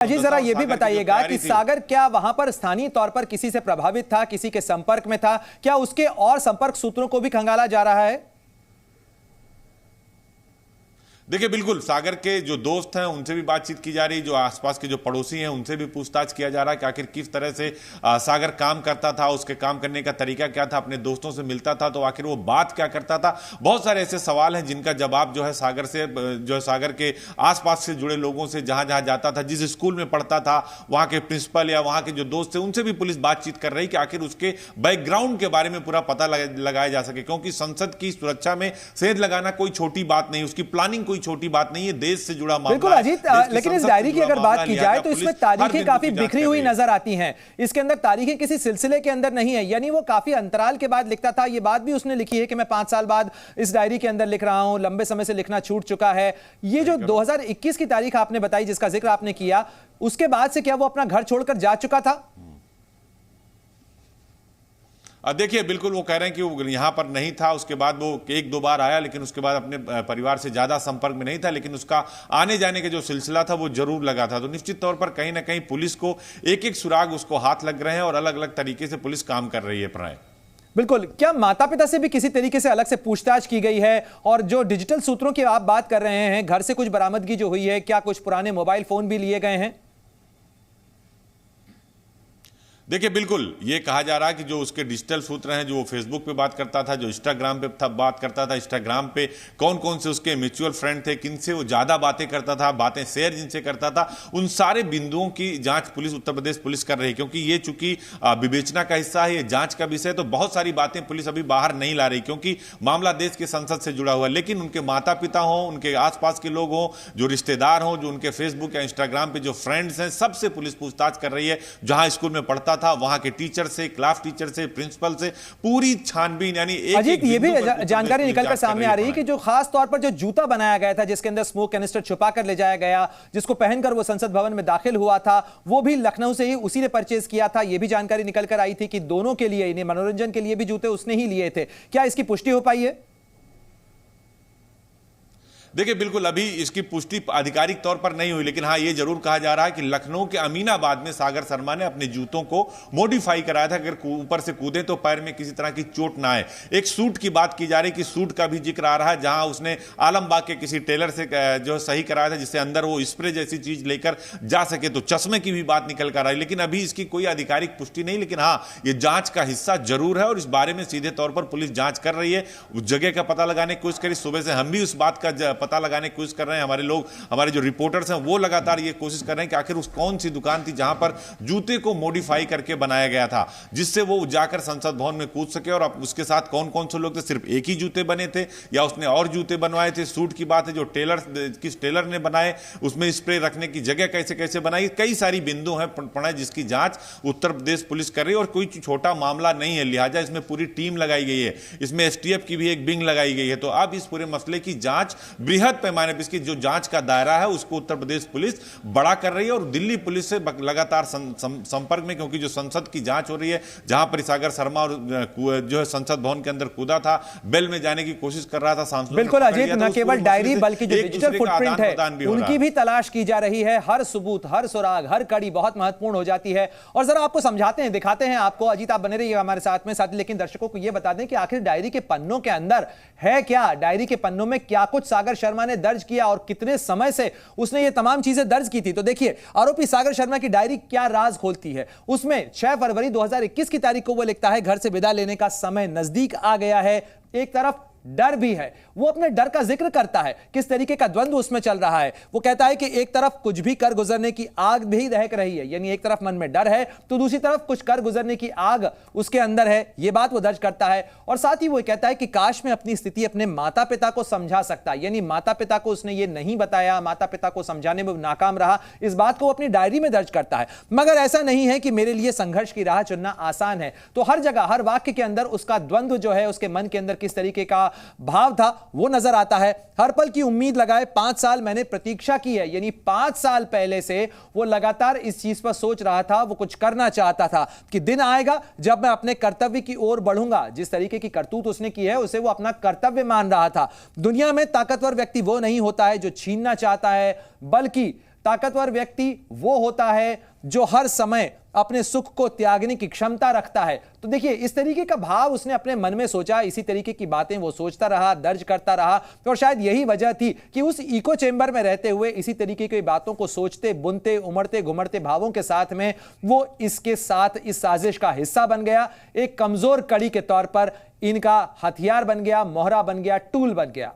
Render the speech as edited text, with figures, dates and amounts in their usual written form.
जी जरा ये भी बताइएगा कि सागर क्या वहां पर स्थानीय तौर पर किसी से प्रभावित था, किसी के संपर्क में था, क्या उसके और संपर्क सूत्रों को भी खंगाला जा रहा है? देखिए बिल्कुल, सागर के जो दोस्त हैं उनसे भी बातचीत की जा रही, जो आसपास के जो पड़ोसी हैं उनसे भी पूछताछ किया जा रहा है कि आखिर किस तरह से सागर काम करता था, उसके काम करने का तरीका क्या था, अपने दोस्तों से मिलता था तो आखिर वो बात क्या करता था। बहुत सारे ऐसे सवाल हैं जिनका जवाब जो है सागर से, जो है सागर के आसपास से जुड़े लोगों से, जहां जहां जाता था, जिस स्कूल में पढ़ता था, वहां के प्रिंसिपल या वहां के जो दोस्त थे उनसे भी पुलिस बातचीत कर रही कि आखिर उसके बैकग्राउंड के बारे में पूरा पता लगाया जा सके, क्योंकि संसद की सुरक्षा में सेंध लगाना कोई छोटी बात नहीं, उसकी प्लानिंग कोई छोटी बात नहीं है, देश से जुड़ा मामला। बिल्कुल अजीत, लेकिन इस डायरी की अगर बात की जाए तो इसमें तारीखें काफी बिखरी हुई नजर आती हैं। इसके अंदर तारीखें किसी सिलसिले के अंदर नहीं है, यानी वो काफी अंतराल के बाद लिखता था। ये बात भी उसने लिखी है कि मैं 5 साल बाद इस डायरी के अंदर लिख रहा हूं, लंबे समय से लिखना छूट चुका है। ये जो 2021 की तारीख आपने बताई, जिसका जिक्र आपने किया, उसके बाद से क्या वो अपना घर छोड़कर जा चुका था? देखिए बिल्कुल, वो कह रहे हैं कि वो यहाँ पर नहीं था, उसके बाद वो 1-2 बार आया, लेकिन उसके बाद अपने परिवार से ज़्यादा संपर्क में नहीं था, लेकिन उसका आने जाने का जो सिलसिला था वो जरूर लगा था। तो निश्चित तौर पर कहीं ना कहीं पुलिस को एक एक सुराग उसको हाथ लग रहे हैं और अलग अलग तरीके से पुलिस काम कर रही है। प्रणय, बिल्कुल, क्या माता पिता से भी किसी तरीके से अलग से पूछताछ की गई है? और जो डिजिटल सूत्रों की आप बात कर रहे हैं, घर से कुछ बरामदगी जो हुई है, क्या कुछ पुराने मोबाइल फोन भी लिए गए हैं? देखिए बिल्कुल, ये कहा जा रहा है कि जो उसके डिजिटल सूत्र हैं, जो वो फेसबुक पे बात करता था, जो इंस्टाग्राम पे बात करता था, इंस्टाग्राम पे कौन कौन से उसके म्यूचुअल फ्रेंड थे, किनसे वो ज़्यादा बातें करता था, बातें शेयर जिनसे करता था, उन सारे बिंदुओं की जांच पुलिस, उत्तर प्रदेश पुलिस कर रही है। क्योंकि ये चूंकि विवेचना का हिस्सा है, ये जांच का विषय, तो बहुत सारी बातें पुलिस अभी बाहर नहीं ला रही, क्योंकि मामला देश के संसद से जुड़ा हुआ है। लेकिन उनके माता पिता हों, उनके आसपास के लोग हों, जो रिश्तेदार हों, जो उनके फेसबुक या इंस्टाग्राम पे जो फ्रेंड्स हैं, सबसे पुलिस पूछताछ कर रही है। जहां स्कूल में पढ़ता था वहां के टीचर से, क्लास टीचर से, प्रिंसिपल से पूरी छानबीन, यानी अजीत ये भी जानकारी निकलकर सामने आ रही है कि जो खास तौर पर जो जूता बनाया गया था, जिसके अंदर स्मोक कैनिस्टर छुपा कर ले जाया गया, जिसको पहनकर वो संसद भवन में दाखिल हुआ था, वो भी लखनऊ से ही उसी ने परचेज किया था। ये भी जानकारी निकलकर आई थी कि दोनों के लिए, मनोरंजन के लिए भी जूते उसने ही लिए थे। क्या इसकी पुष्टि हो पाई है? देखिए बिल्कुल, अभी इसकी पुष्टि आधिकारिक तौर पर नहीं हुई, लेकिन हाँ ये जरूर कहा जा रहा है कि लखनऊ के अमीनाबाद में सागर शर्मा ने अपने जूतों को मॉडिफाई कराया था, अगर ऊपर से कूदे तो पैर में किसी तरह की चोट ना आए। एक सूट की बात की जा रही कि सूट का भी जिक्र आ रहा है, जहां उसने आलमबाग के किसी टेलर से जो सही कराया था, जिससे अंदर वो स्प्रे जैसी चीज लेकर जा सके। तो चश्मे की भी बात निकल कर आई, लेकिन अभी इसकी कोई आधिकारिक पुष्टि नहीं। लेकिन हाँ, ये जांच का हिस्सा जरूर है और इस बारे में सीधे तौर पर पुलिस जांच कर रही है। उस जगह का पता लगाने की कोशिश करी, सुबह से हम भी उस बात का पता लगाने की कोशिश कर रहे हैं। हमारे लोग, हमारे जो रिपोर्टर्स हैं, वो लगातार ये कोशिश कर रहे हैं कि आखिर उस कौन सी दुकान थी जहां पर जूते को मॉडिफाई करके बनाया गया था, जिससे वो जाकर संसद भवन में कूद सके। और अब उसके साथ कौन कौन से लोग थे, सिर्फ एक ही जूते बने थे या उसने और जूते बनवाए थे? सूट की बात है, जो किस टेलर ने बनाए, उसमें स्प्रे रखने की जगह कैसे कैसे बनाई, कई सारी बिंदु हैं प्रणय, जिसकी जांच उत्तर प्रदेश पुलिस कर रही है। और कोई छोटा मामला नहीं है, लिहाजा इसमें पूरी टीम लगाई गई है, इसमें एसटीएफ की भी एक विंग लगाई गई है। तो अब इस पूरे मसले की जांच बृहद पैमाने इसकी जो जांच का दायरा है उसको उत्तर प्रदेश पुलिस बड़ा कर रही है और दिल्ली पुलिस से लगातार संपर्क में, क्योंकि जो संसद की जांच हो रही है, जहां पर सागर शर्मा और जो है संसद भवन के अंदर कूदा था, बेल में जाने की कोशिश कर रहा था सांसदों। बिल्कुल अजीत, न केवल डायरी बल्कि जो डिजिटल फुटप्रिंट है उनकी भी तलाश की जा रही है। हर सबूत, हर सुराग, हर कड़ी बहुत महत्वपूर्ण हो जाती है। और जरा आपको समझाते हैं, दिखाते हैं आपको। अजीत आप बने रहिएगा हमारे साथ में, लेकिन दर्शकों को यह बता दें कि आखिर डायरी के पन्नों के अंदर है क्या, डायरी के पन्नों में क्या कुछ सागर शर्मा ने दर्ज किया और कितने समय से उसने ये तमाम चीजें दर्ज की थी। तो देखिए, आरोपी सागर शर्मा की डायरी क्या राज खोलती है। उसमें 6 फरवरी 2021 की तारीख को वो लिखता है, घर से विदा लेने का समय नजदीक आ गया है, एक तरफ डर भी है। वो अपने डर का जिक्र करता है, किस तरीके का द्वंद्व उसमें चल रहा है। वो कहता है कि एक तरफ कुछ भी कर गुजरने की आग भी दहक रही है, यानी एक तरफ मन में डर है तो दूसरी तरफ कुछ कर गुजरने की आग उसके अंदर है। यह बात वो दर्ज करता है। और साथ ही वो कहता है कि काश में अपनी स्थिति अपने माता पिता को समझा सकता, यानी माता पिता को उसने ये नहीं बताया, माता पिता को समझाने में नाकाम रहा, इस बात को अपनी डायरी में दर्ज करता है। मगर ऐसा नहीं है कि मेरे लिए संघर्ष की राह चुनना आसान है। तो हर जगह, हर वाक्य के अंदर उसका द्वंद्व जो है, उसके मन के अंदर किस तरीके का भाव था वो नजर आता है। हर पल की उम्मीद लगाए 5 साल मैंने प्रतीक्षा की है, यानी 5 साल पहले से वो लगातार इस चीज पर सोच रहा था, वो कुछ करना चाहता था कि दिन आएगा जब मैं अपने कर्तव्य की ओर बढ़ूंगा। जिस तरीके की करतूत उसने की है उसे वो अपना कर्तव्य मान रहा था। दुनिया में ताकतवर व्यक्ति वो नहीं होता है जो छीनना चाहता है, बल्कि ताकतवर व्यक्ति वो होता है जो हर समय अपने सुख को त्यागने की क्षमता रखता है। तो देखिए, इस तरीके का भाव उसने अपने मन में सोचा, इसी तरीके की बातें वो सोचता रहा, दर्ज करता रहा, और शायद यही वजह थी कि उस इको चेंबर में रहते हुए इसी तरीके की बातों को सोचते, बुनते, उमड़ते घुमड़ते भावों के साथ में वो इसके साथ इस साजिश का हिस्सा बन गया। एक कमजोर कड़ी के तौर पर इनका हथियार बन गया, मोहरा बन गया, टूल बन गया।